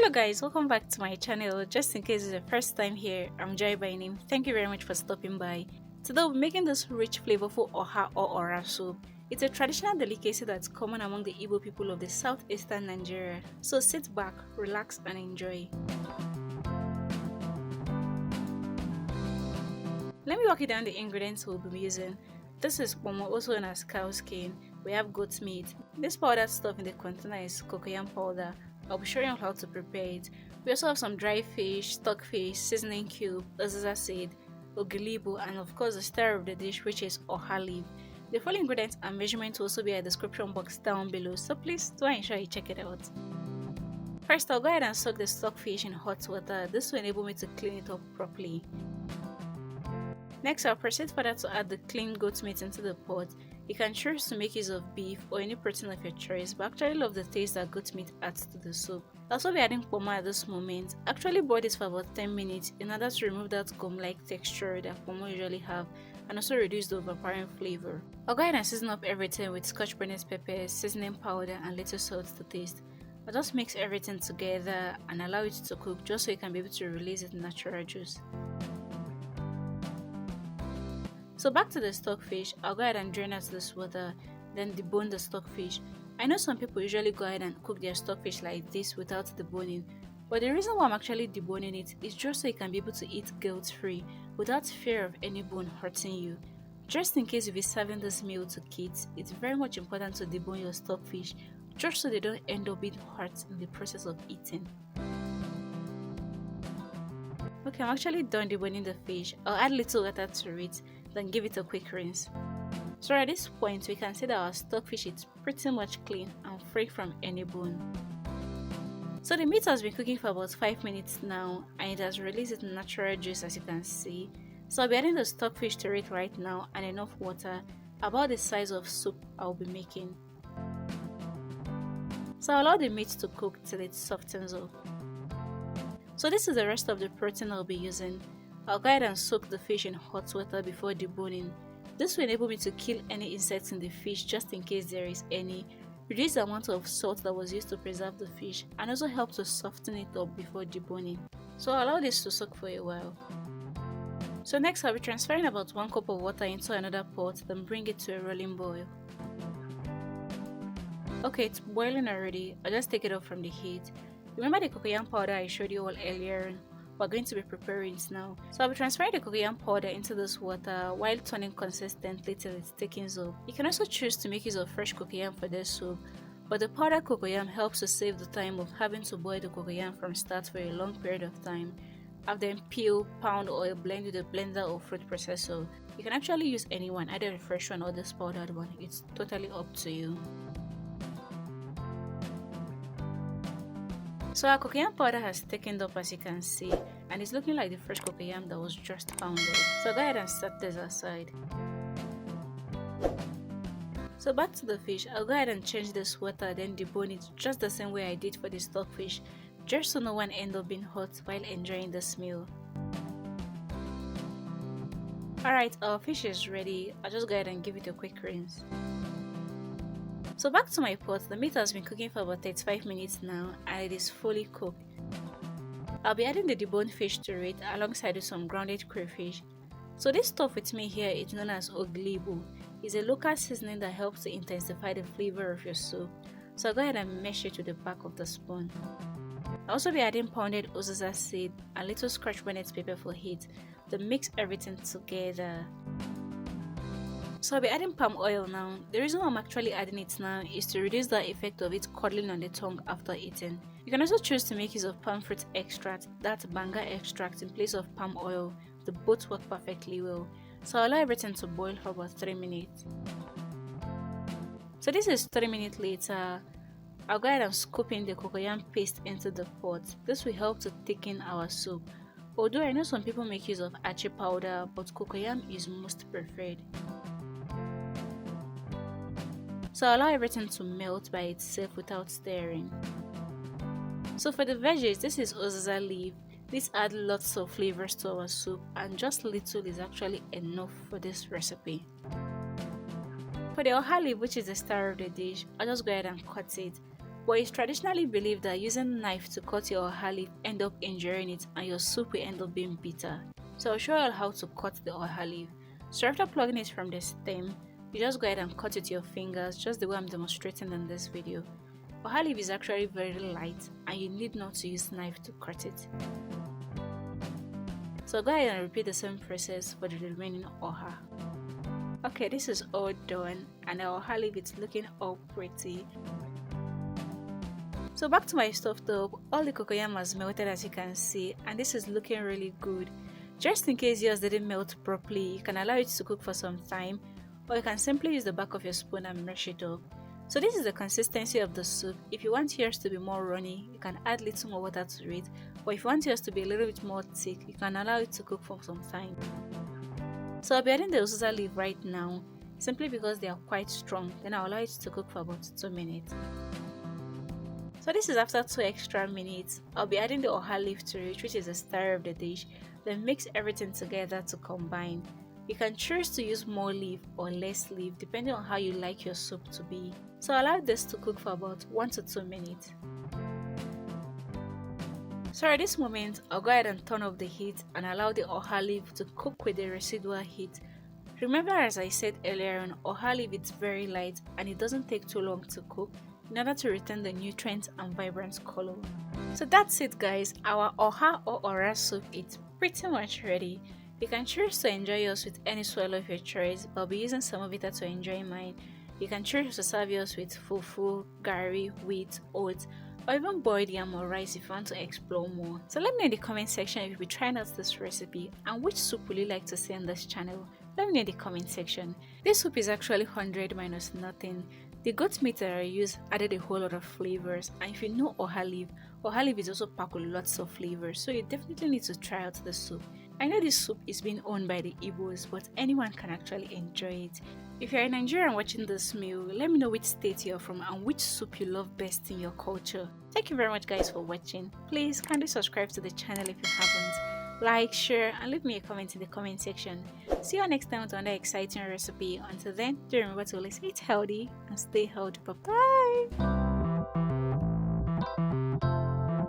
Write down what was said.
Hello guys, welcome back to my channel. Just in case it's the first time here, I'm Joy by name. Thank you very much for stopping by. Today we're making this rich flavorful OHA or OHA soup. It's a traditional delicacy that's common among the Igbo people of the southeastern Nigeria. So sit back, relax and enjoy. Let me walk you down the ingredients we'll be using. This is pomo, also known as cow skin. We have goat meat. This powdered stuff in the container is cocoyam powder. I'll be showing you how to prepare it. We also have some dry fish, stockfish, seasoning cube, uziza seed, ogiri, and of course the star of the dish, which is OHA leaf. The full ingredients and measurements will also be in the description box down below, so please do ensure you check it out. First, I'll go ahead and soak the stockfish in hot water. This will enable me to clean it up properly. Next, I'll proceed further to add the clean goat meat into the pot. You can choose to make use of beef or any protein of your choice, but I actually love the taste that goat meat adds to the soup. I'll also be adding pomo at this moment. Actually boil this for about 10 minutes in order to remove that gum-like texture that pomo usually have and also reduce the overpowering flavor. I'll go ahead and season up everything with Scotch bonnet pepper, seasoning powder and little salt to taste. I'll just mix everything together and allow it to cook just so you can be able to release its natural juice. So back to the stockfish, I'll go ahead and drain out this water, then debone the stockfish. I know some people usually go ahead and cook their stockfish like this without deboning, but the reason why I'm actually deboning it is just so you can be able to eat guilt-free without fear of any bone hurting you. Just in case you'll be serving this meal to kids, it's very much important to debone your stockfish just so they don't end up being hurt in the process of eating. Okay, I'm actually done deboning the fish. I'll add little water to it, then give it a quick rinse. So at this point, we can see that our stockfish is pretty much clean and free from any bone. So the meat has been cooking for about 5 minutes now and it has released its natural juice, as you can see. So I'll be adding the stockfish to it right now and enough water, about the size of soup I'll be making. So I'll allow the meat to cook till it softens up. So this is the rest of the protein I'll be using. I'll go ahead and soak the fish in hot water before deboning. This will enable me to kill any insects in the fish just in case there is any, reduce the amount of salt that was used to preserve the fish, and also help to soften it up before deboning. So I'll allow this to soak for a while. So next I'll be transferring about 1 cup of water into another pot, then bring it to a rolling boil. Okay, it's boiling already. I'll just take it off from the heat. Remember the cocoyam powder I showed you all earlier? We're going to be preparing it now. So I'll be transferring the cocoyam powder into this water while turning consistently till it thickens up. You can also choose to make use of fresh cocoyam for this soup, but the powdered cocoyam helps to save the time of having to boil the cocoyam from start for a long period of time. Have them peel, pound or blend with a blender or fruit processor. You can actually use any one, either the fresh one or this powdered one. It's totally up to you. So our cocoyam powder has thickened up, as you can see, and it's looking like the fresh cocoyam that was just pounded. So go ahead and set this aside. So back to the fish, I'll go ahead and change this water, then debone it just the same way I did for the stockfish, just so no one ends up being hot while enjoying this meal. Alright, our fish is ready. I'll just go ahead and give it a quick rinse. So back to my pot, the meat has been cooking for about 35 minutes now and it is fully cooked. I'll be adding the deboned fish to it alongside with some grounded crayfish. So this stuff with me here is known as Ogiri. It's a local seasoning that helps to intensify the flavor of your soup. So I'll go ahead and mesh it with the back of the spoon. I'll also be adding pounded uziza seed and little Scotch bonnet pepper for heat to mix everything together. So I'll be adding palm oil now. The reason why I'm actually adding it now is to reduce the effect of it curdling on the tongue after eating. You can also choose to make use of palm fruit extract, that's banga extract, in place of palm oil. The both work perfectly well. So I'll allow everything to boil for about 3 minutes. So this is 3 minutes later. I'll go ahead and scoop in the cocoyam paste into the pot. This will help to thicken our soup. Although I know some people make use of achi powder, but cocoyam is most preferred. So allow everything to melt by itself without stirring. So for the veggies, this is uziza leaf. This adds lots of flavors to our soup and just little is actually enough for this recipe. For the OHA leaf, which is the star of the dish, I'll just go ahead and cut it. but it's traditionally believed that using knife to cut your OHA leaf end up injuring it and your soup will end up being bitter. So I'll show you all how to cut the OHA leaf. So after plugging it from the stem, you just go ahead and cut it with your fingers just the way I'm demonstrating in this video. OHA leaf is actually very light and you need not to use knife to cut it. So go ahead and repeat the same process for the remaining OHA. Okay, this is all done and our OHA leaf is looking all pretty. So back to my stovetop, all the cocoyam has melted as you can see, and this is looking really good. Just in case yours didn't melt properly, you can allow it to cook for some time, or you can simply use the back of your spoon and mash it up. So this is the consistency of the soup. If you want yours to be more runny, you can add little more water to it, but if you want yours to be a little bit more thick, you can allow it to cook for some time. So I'll be adding the uziza leaf right now, simply because they are quite strong, then I'll allow it to cook for about 2 minutes. So this is after 2 extra minutes. I'll be adding the OHA leaf to it, which is the star of the dish, then mix everything together to combine. You can choose to use more leaf or less leaf depending on how you like your soup to be. So allow this to cook for about 1 to 2 minutes. So at this moment, I'll go ahead and turn off the heat and allow the OHA leaf to cook with the residual heat. Remember, as I said earlier on, OHA leaf is very light and it doesn't take too long to cook in order to retain the nutrients and vibrant color. So that's it guys, our OHA or OHA soup is pretty much ready. You can choose to enjoy yours with any swallow of your choice, but I'll be using some of it to enjoy mine. You can choose to serve yours with fufu, gari, wheat, oats, or even boiled yam or rice if you want to explore more. So let me know in the comment section if you'll be trying out this recipe and which soup would you like to see on this channel. Let me know in the comment section. This soup is actually 100 minus nothing. The goat meat that I used added a whole lot of flavors, and if you know OHA leaf is also packed with lots of flavors, so you definitely need to try out the soup. I know this soup is being owned by the Igbos, but anyone can actually enjoy it. If you're in Nigeria watching this meal, let me know which state you're from and which soup you love best in your culture. Thank you very much guys for watching. Please kindly subscribe to the channel if you haven't. Like, share, and leave me a comment in the comment section. See you next time with another exciting recipe. Until then, do remember to always eat healthy and stay healthy. Bye bye.